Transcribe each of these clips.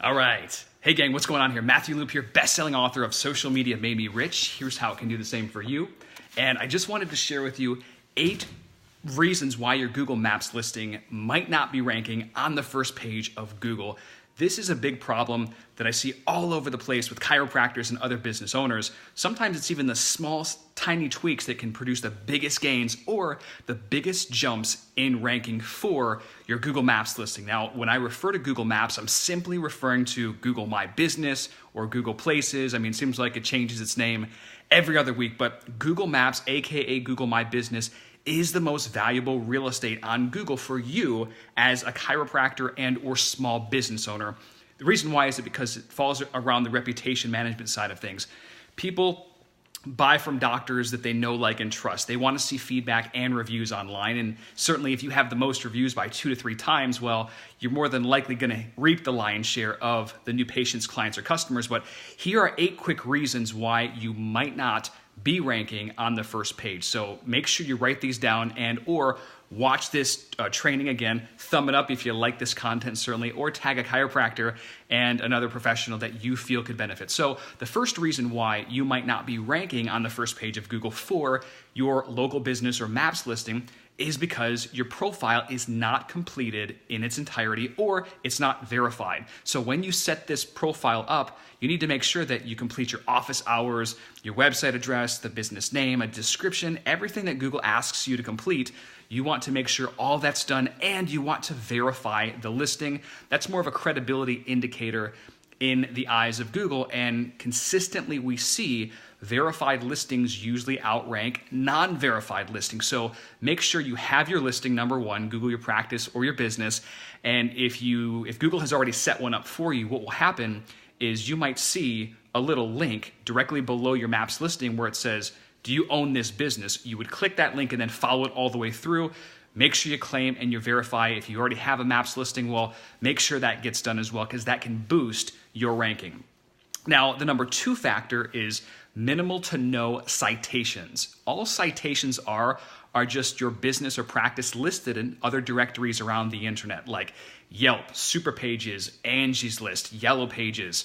All right. Hey gang, what's going on here? Matthew Loop here, best-selling author of Social Media Made Me Rich. Here's how it can do the same for you. And I just wanted to share with you 8 reasons why your Google Maps listing might not be ranking on the first page of Google. This is a big problem that I see all over the place with chiropractors and other business owners. Sometimes it's even the small, tiny tweaks that can produce the biggest gains or the biggest jumps in ranking for your Google Maps listing. Now, when I refer to Google Maps, I'm simply referring to Google My Business or Google Places. I mean, it seems like it changes its name every other week, but Google Maps, aka Google My Business, is the most valuable real estate on Google for you as a chiropractor and or small business owner. The reason why is because it falls around the reputation management side of things. People buy from doctors that they know, like, and trust. They want to see feedback and reviews online. And certainly if you have the most reviews by 2 to 3 times, well, you're more than likely going to reap the lion's share of the new patients, clients, or customers. But here are 8 quick reasons why you might not be ranking on the first page. So make sure you write these down and or watch this training again. Thumb it up if you like this content, certainly, or tag a chiropractor and another professional that you feel could benefit. So the first reason why you might not be ranking on the first page of Google for your local business or maps listing is because your profile is not completed in its entirety or it's not verified. So when you set this profile up, you need to make sure that you complete your office hours, your website address, the business name, a description, everything that Google asks you to complete. You want to make sure all that's done and you want to verify the listing. That's more of a credibility indicator in the eyes of Google, and consistently we see verified listings usually outrank non-verified listings. So make sure you have your listing, number one, Google your practice or your business, and if Google has already set one up for you, what will happen is you might see a little link directly below your Maps listing where it says, do you own this business? You would click that link and then follow it all the way through. Make sure you claim and you verify. If you already have a Maps listing, well, make sure that gets done as well, because that can boost your ranking. Now, the number 2 factor is minimal to no citations. All citations are just your business or practice listed in other directories around the internet, like Yelp, Super Pages, Angie's List, Yellow Pages.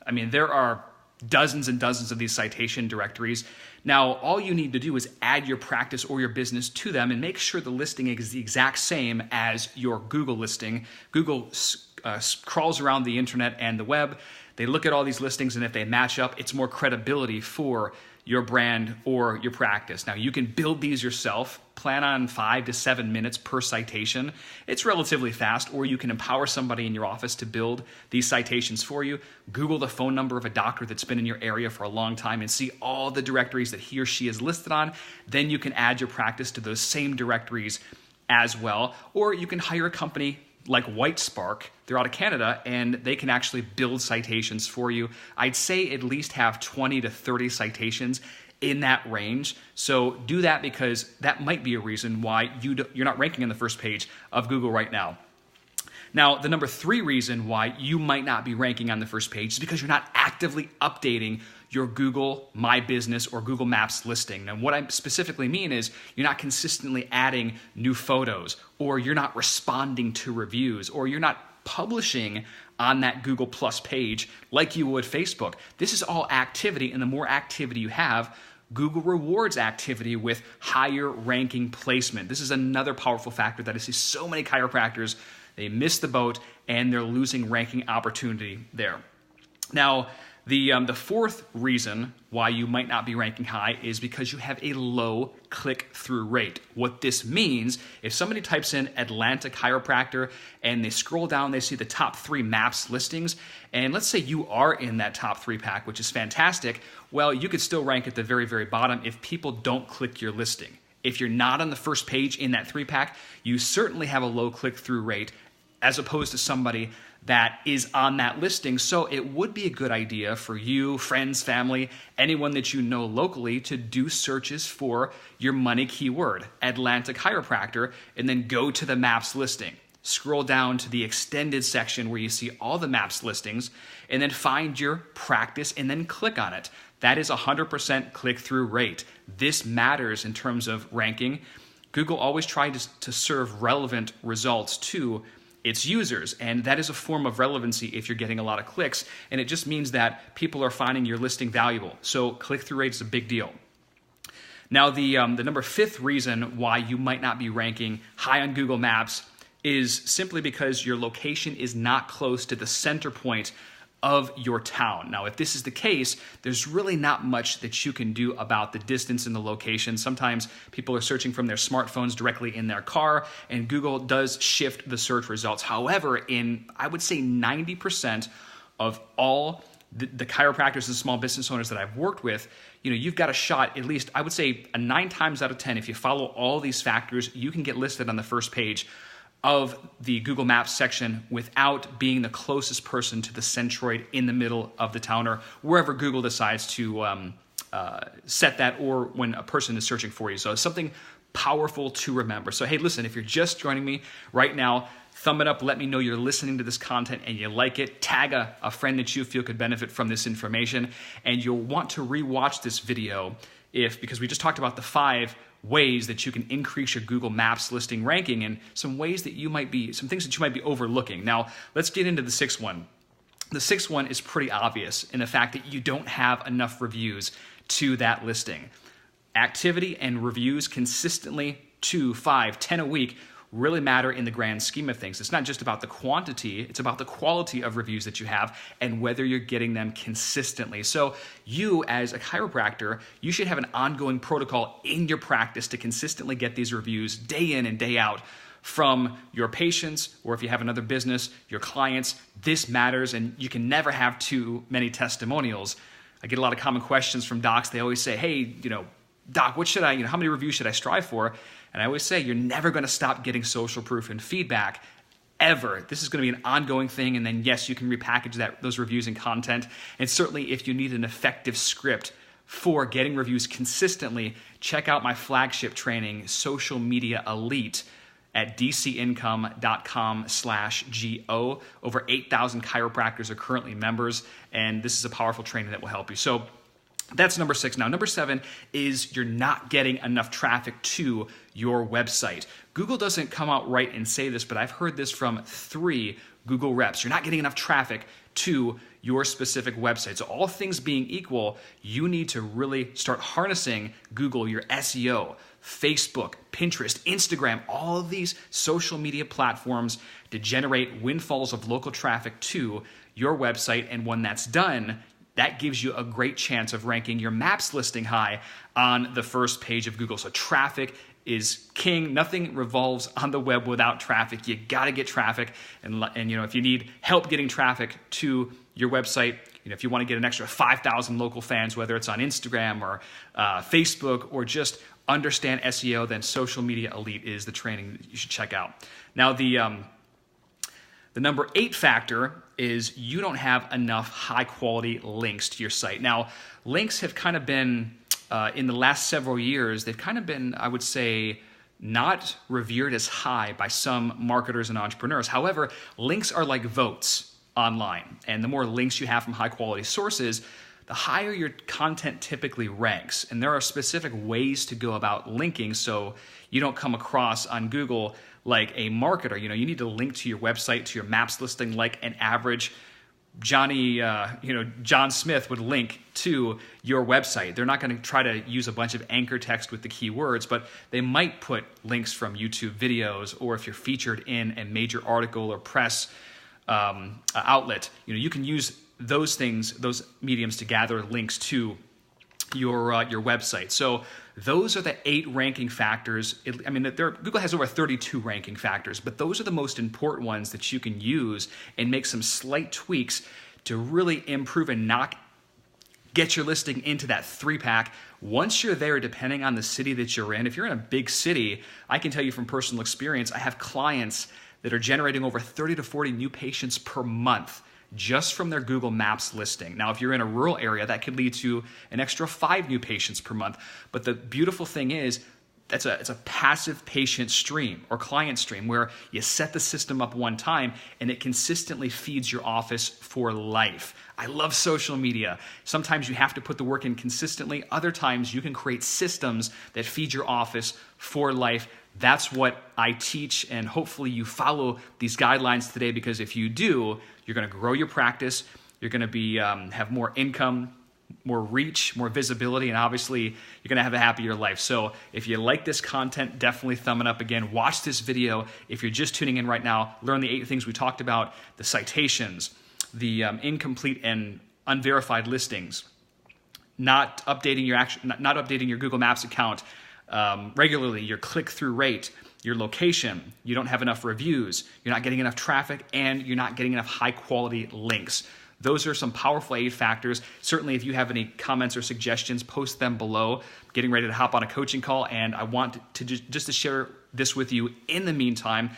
I mean, there are dozens and dozens of these citation directories. Now, all you need to do is add your practice or your business to them and make sure the listing is the exact same as your Google listing. Google crawls around the internet and the web. They look at all these listings, and if they match up, it's more credibility for your brand or your practice. Now, you can build these yourself. Plan on 5 to 7 minutes per citation. It's relatively fast, or you can empower somebody in your office to build these citations for you. Google the phone number of a doctor that's been in your area for a long time and see all the directories that he or she is listed on. Then you can add your practice to those same directories as well. Or you can hire a company like White Spark. They're out of Canada, and they can actually build citations for you. I'd say at least have 20 to 30 citations in that range. So do that, because that might be a reason why you're not ranking on the first page of Google right now. Now, the number 3 reason why you might not be ranking on the first page is because you're not actively updating your Google My Business or Google Maps listing. Now, what I specifically mean is you're not consistently adding new photos, or you're not responding to reviews, or you're not publishing on that Google Plus page like you would Facebook. This is all activity, and the more activity you have, Google rewards activity with higher ranking placement. This is another powerful factor that I see so many chiropractors, they miss the boat and they're losing ranking opportunity there. Now, the 4th reason why you might not be ranking high is because you have a low click-through rate. What this means, if somebody types in Atlanta chiropractor and they scroll down, they see the top 3 Maps listings, and let's say you are in that top 3 pack, which is fantastic, well, you could still rank at the very, very bottom if people don't click your listing. If you're not on the first page in that 3 pack, you certainly have a low click-through rate as opposed to somebody that is on that listing. So it would be a good idea for you, friends, family, anyone that you know locally, to do searches for your money keyword, Atlanta chiropractor, and then go to the Maps listing. Scroll down to the extended section where you see all the Maps listings, and then find your practice and then click on it. That is 100% click-through rate. This matters in terms of ranking. Google always tried to serve relevant results to its users. And that is a form of relevancy if you're getting a lot of clicks. And it just means that people are finding your listing valuable. So click-through rate is a big deal. Now, the number 5th reason why you might not be ranking high on Google Maps is simply because your location is not close to the center point of your town. Now, if this is the case, there's really not much that you can do about the distance and the location. Sometimes people are searching from their smartphones directly in their car, and Google does shift the search results. However, I would say 90% of all the chiropractors and small business owners that I've worked with, you've got a shot, at least I would say 9 times out of 10, if you follow all these factors, you can get listed on the first page of the Google Maps section without being the closest person to the centroid in the middle of the town, or wherever Google decides to set that, or when a person is searching for you. So it's something powerful to remember. So hey, listen, if you're just joining me right now, thumb it up, let me know you're listening to this content and you like it. Tag a friend that you feel could benefit from this information, and you'll want to rewatch this video because we just talked about the 5 ways that you can increase your Google Maps listing ranking, and some things that you might be overlooking. Now, let's get into the 6th one. The 6th one is pretty obvious in the fact that you don't have enough reviews to that listing. Activity and reviews consistently, 2, 5, 10 a week, really matter in the grand scheme of things. It's not just about the quantity, it's about the quality of reviews that you have and whether you're getting them consistently. So you, as a chiropractor, you should have an ongoing protocol in your practice to consistently get these reviews day in and day out from your patients, or if you have another business, your clients. This matters, and you can never have too many testimonials. I get a lot of common questions from docs. They always say, hey, doc, how many reviews should I strive for? And I always say, you're never going to stop getting social proof and feedback, ever. This is going to be an ongoing thing, and then yes, you can repackage those reviews and content. And certainly if you need an effective script for getting reviews consistently, check out my flagship training, Social Media Elite, at dcincome.com/GO. Over 8,000 chiropractors are currently members, and this is a powerful training that will help you. So that's number 6. Now, number 7 is you're not getting enough traffic to your website. Google doesn't come out right and say this, but I've heard this from 3 Google reps. You're not getting enough traffic to your specific website. So all things being equal, you need to really start harnessing Google, your SEO, Facebook, Pinterest, Instagram, all of these social media platforms to generate windfalls of local traffic to your website. And when that's done, that gives you a great chance of ranking your Maps listing high on the first page of Google. So traffic is king. Nothing revolves on the web without traffic. You got to get traffic. And if you need help getting traffic to your website, if you want to get an extra 5,000 local fans, whether it's on Instagram or Facebook, or just understand SEO, then Social Media Elite is the training that you should check out. Now, the number 8 factor is you don't have enough high-quality links to your site. Now, links have kind of been, in the last several years, they've kind of been, I would say, not revered as high by some marketers and entrepreneurs. However, links are like votes online, and the more links you have from high-quality sources, the higher your content typically ranks. And there are specific ways to go about linking so you don't come across on Google like a marketer. You need to link to your website, to your Maps listing, like an average John Smith would link to your website. They're not going to try to use a bunch of anchor text with the keywords, but they might put links from YouTube videos, or if you're featured in a major article or press outlet, you can use those things, those mediums, to gather links to your website. So those are the 8 ranking factors. Google has over 32 ranking factors, but those are the most important ones that you can use and make some slight tweaks to really improve and get your listing into that 3-pack. Once you're there, depending on the city that you're in, if you're in a big city, I can tell you from personal experience, I have clients that are generating over 30 to 40 new patients per month just from their Google Maps listing. Now, if you're in a rural area, that could lead to an extra 5 new patients per month. But the beautiful thing is, it's a passive patient stream or client stream where you set the system up one time and it consistently feeds your office for life. I love social media. Sometimes you have to put the work in consistently. Other times you can create systems that feed your office for life. That's what I teach, and hopefully you follow these guidelines today, because if you do, you're going to grow your practice, you're going to be have more income, more reach, more visibility, and obviously you're going to have a happier life. So if you like this content, definitely thumb it up. Again, watch this video. If you're just tuning in right now, learn the 8 things we talked about: the citations, the incomplete and unverified listings, not updating your Google Maps account regularly, your click-through rate, your location, you don't have enough reviews, you're not getting enough traffic, and you're not getting enough high-quality links. Those are some powerful 8 factors. Certainly, if you have any comments or suggestions, post them below. Getting ready to hop on a coaching call, and I want to just to share this with you in the meantime.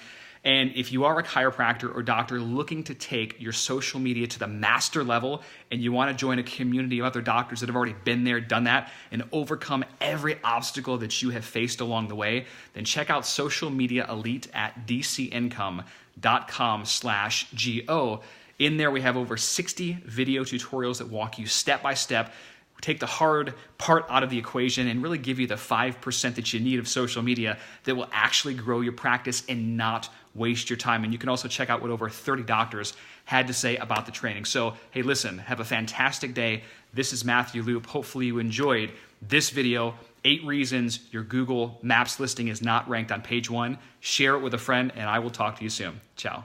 And if you are a chiropractor or doctor looking to take your social media to the master level, and you want to join a community of other doctors that have already been there, done that, and overcome every obstacle that you have faced along the way, then check out Social Media Elite at dcincome.com/go. In there, we have over 60 video tutorials that walk you step by step, take the hard part out of the equation, and really give you the 5% that you need of social media that will actually grow your practice and not waste your time. And you can also check out what over 30 doctors had to say about the training. So, hey, listen, have a fantastic day. This is Matthew Loop. Hopefully you enjoyed this video. 8 reasons your Google Maps listing is not ranked on page 1. Share it with a friend, and I will talk to you soon. Ciao.